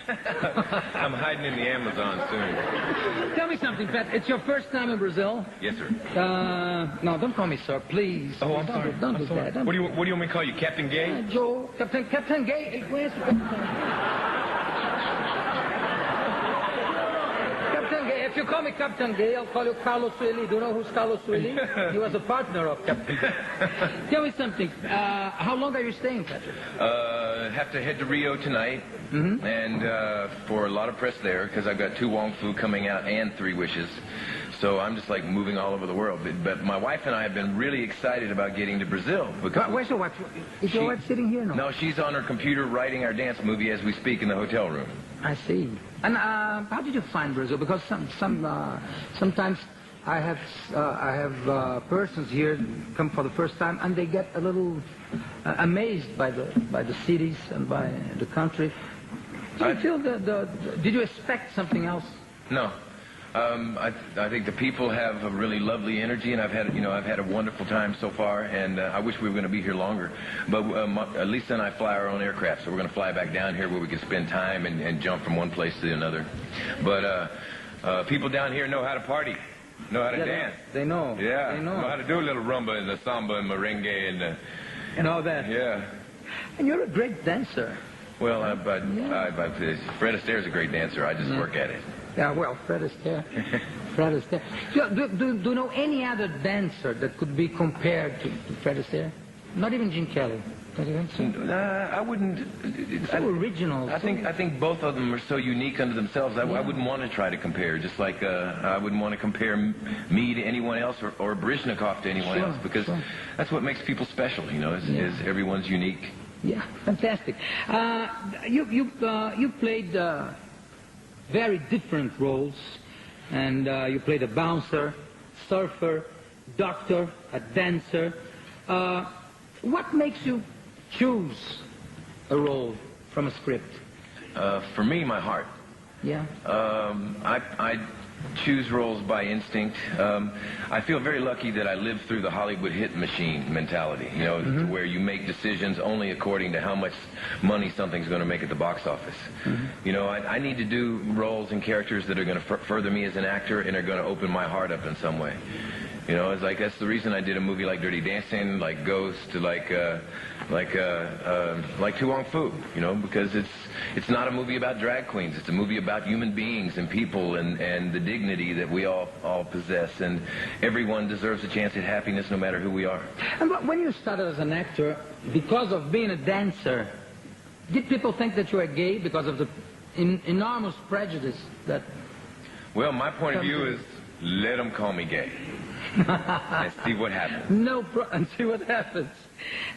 I'm hiding in the Amazon soon. Tell me something, Pat. It's your first time in Brazil? Yes, sir. No, don't call me sir, please. Oh, I'm don't sorry. Don't do that. What do you want me to call you, Captain Gay? Joe, Captain Gay. Ele conhece o Captain Gay. If you call me Captain Gay, I'll call you Carlos Sueli. Do you know who's Carlos Sueli? He was a partner of Captain Gay. Tell me something. How long are you staying, Patrick? Have to head to Rio tonight, and for a lot of press there, because I've got 2 Wong Fu coming out and 3 Wishes. So I'm just like moving all over the world. But my wife and I have been really excited about getting to Brazil. Where's your wife? Is your wife sitting here? No, she's on her computer writing our dance movie as we speak in the hotel room. I see. And how did you find Brazil? Because sometimes I have persons here come for the first time and they get a little amazed by the cities and by the country. Do you feel did you expect something else? No. I think the people have a really lovely energy, and I've had a wonderful time so far, and I wish we were going to be here longer. But Lisa and I fly our own aircraft, so we're going to fly back down here where we can spend time and jump from one place to another. But people down here know how to party, know how to dance. They know. Yeah, they know how to do a little rumba and the samba and merengue and all that. Yeah. And you're a great dancer. Well, Fred Astaire's a great dancer. I just work at it. Yeah, well, Fred Astaire. Fred Astaire. Do you know any other dancer that could be compared to Fred Astaire? Not even Gene Kelly. I wouldn't. It's so original. I think both of them are so unique unto themselves. I wouldn't want to try to compare. Just like I wouldn't want to compare me to anyone else or Baryshnikov to anyone else, because that's what makes people special. You know, is everyone's unique. Yeah, fantastic. You played very different roles, and you played a bouncer, surfer, doctor, a dancer. What makes you choose a role from a script? For me, my heart. Yeah. I choose roles by instinct. I feel very lucky that I lived through the Hollywood hit machine mentality, you know, where you make decisions only according to how much money something's going to make at the box office. You know, I need to do roles and characters that are going to further me as an actor and are going to open my heart up in some way. You know, it's like that's the reason I did a movie like Dirty Dancing, like Ghost, like 2 Wong Fu. You know, because it's not a movie about drag queens. It's a movie about human beings and people and the dignity that we all possess. And everyone deserves a chance at happiness, no matter who we are. And when you started as an actor, because of being a dancer, did people think that you were gay because of the enormous prejudice that? Well, my point of view is let them call me gay. And see what happens. And see what happens.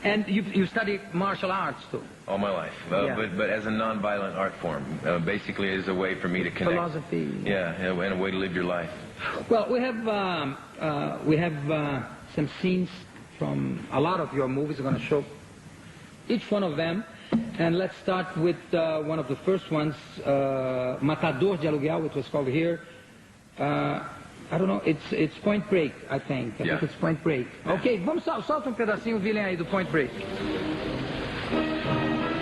And you study martial arts too? All my life, but as a non-violent art form, basically as a way for me to connect. Philosophy. Yeah, and a way to live your life. Well, we have some scenes from a lot of your movies. We're going to show each one of them, and let's start with one of the first ones, Matador de Aluguel, which was called here. I don't know, it's Point Break, I think. I think it's Point Break. Ok, vamos solta pedacinho, Villain, aí do Point Break.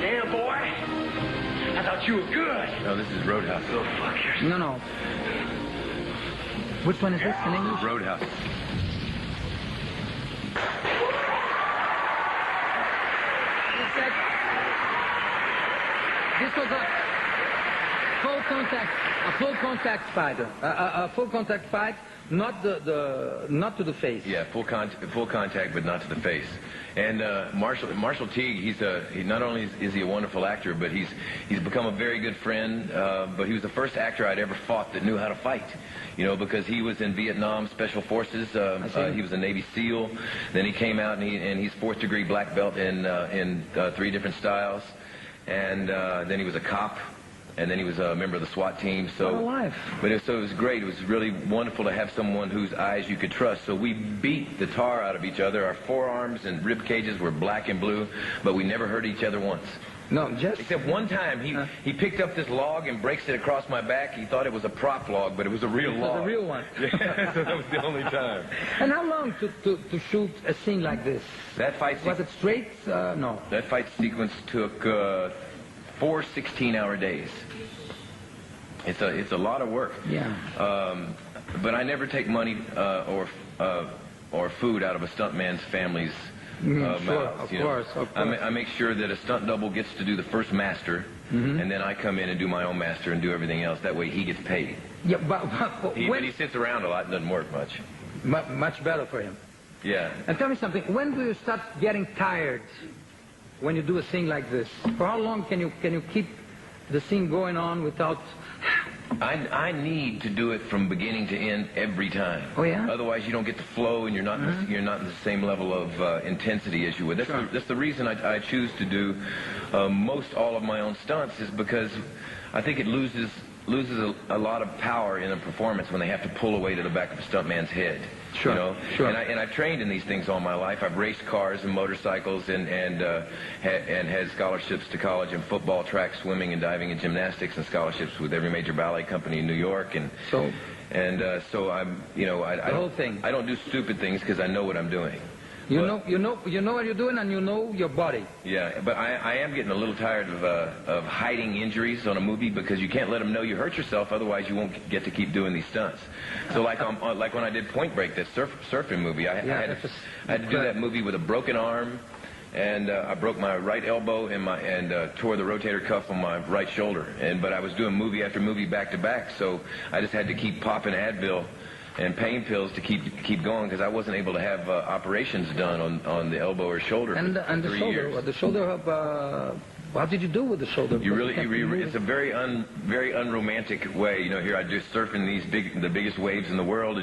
Yeah, boy. I thought you were good. No, this is Roadhouse. Go fuck yourself. No. Which one is this in English? Roadhouse. This was a full contact fight. A full contact fight, not to the face. Yeah, full contact, but not to the face. And Marshall Teague, he not only is he a wonderful actor, but he's become a very good friend. But he was the first actor I'd ever fought that knew how to fight. You know, because he was in Vietnam Special Forces. He was a Navy SEAL. Then he came out and he's 4th degree black belt in 3 different styles. And then he was a cop. And then he was a member of the SWAT team. So, what a life. But it was great. It was really wonderful to have someone whose eyes you could trust. So we beat the tar out of each other. Our forearms and rib cages were black and blue, but we never hurt each other once. No, just... Except one time, he picked up this log and breaks it across my back. He thought it was a prop log, but it was a real log. It was a real one. Yeah, so that was the only time. And how long to shoot a scene like this? That fight was it straight? No. That fight sequence took 4 16-hour days. It's a lot of work. Yeah. But I never take money or food out of a stuntman's family's Sure, mouths. of You know. course, of I course. make sure that a stunt double gets to do the first master, and then I come in and do my own master and do everything else. That way he gets paid. Yeah, but But he sits around a lot and doesn't work much. much better for him. Yeah. And tell me something. When do you start getting tired when you do a scene like this? For how long can you keep the scene going on without? I need to do it from beginning to end every time. Oh, yeah? Otherwise, you don't get the flow, and you're not in the same level of intensity as you would. That's the reason I choose to do most all of my own stunts, is because I think it loses a lot of power in a performance when they have to pull away to the back of a stuntman's head. Sure, You know? sure. And I've trained in these things all my life. I've raced cars and motorcycles and had scholarships to college in football, track, swimming, and diving and gymnastics, and scholarships with every major ballet company in New York. So I'm, I whole thing. I don't do stupid things because I know what I'm doing. You know what you're doing, and you know your body. Yeah, but I am getting a little tired of hiding injuries on a movie, because you can't let them know you hurt yourself, otherwise you won't get to keep doing these stunts. So like when I did Point Break, that surfing movie, I had to do that movie with a broken arm, and I broke my right elbow and tore the rotator cuff on my right shoulder. But I was doing movie after movie back to back, so I just had to keep popping Advil and pain pills to keep going, because I wasn't able to have operations done on the elbow or shoulder And for the 3 shoulder, years. the shoulder. How did you do with the shoulder? It's a very unromantic way. Here I do surfing the biggest waves in the world.